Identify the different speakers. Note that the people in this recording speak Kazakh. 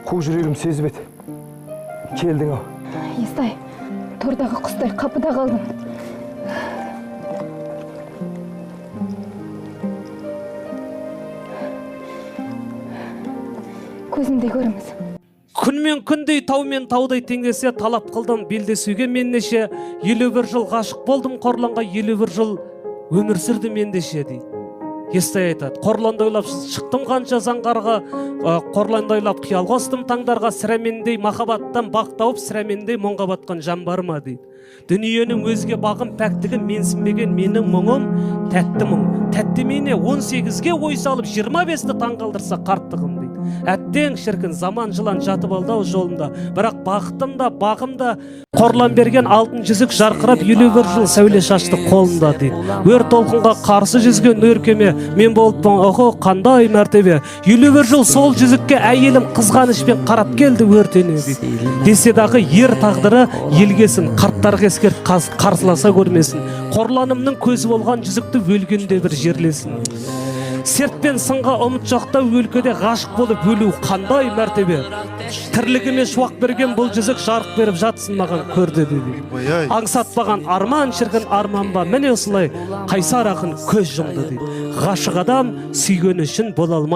Speaker 1: Қу жүрегім сезіп еді. Келдің ау.
Speaker 2: Естай, тордағы құстай қапыда қалдым. Көзімдей көріңіз.
Speaker 3: Күн мен күндей, тау мен таудай теңдесе талап қылдым белдесуге мен неше. 51 жыл ғашық болдым Қорланға, 51 жыл өмір сүрдім ендеше дейді. Естай айтады, Қорланды ойлап шықтым қанша заңғарға, Қорланды ойлап қиял қостым таңдарға, сірәмендей махаббаттан бақ тауып, сірәмендей мұңға батқан жан бар ма дейді. Дүниенің өзге бағым пәктігі менсінбеген менің мұңым тәтті мұң. Тәтті мене 18-ге ой салып 25-ті таңғалдырса қарттығым дейді. Әттең шіркін заман жылан жатып алдау жолында, бірақ бақытым да бағым да Қорлан берген алтын жүзік жарқырап 51 жыл сәуле шашты қолында дейді. Өр толқынға қарсы жүзген өркеме мен болыппын, оғо қандай мәртебе. 51 жыл сол жүзікке әйелім қызғанышпен қарап келді өртене дейді. Десе дағы ер тағдыры елгесін, қарттарға ескеріп қарсыласа көрмесін. Қорланымның көзі болған жүзікті өлгенде бір жерлесін. Серт пен сынға ұмыт жоқта өлкеде ғашық болып өлу қандай мәртебе. Тірлігіме шуақ берген бұл жүзік жарық беріп жатсын маған көрді дейді. Аңсатпаған арман шіркін арман ба, міне осылай қайсар ақын көз жұмды дейді. Ғашық адам сүйгені үшін бола алмай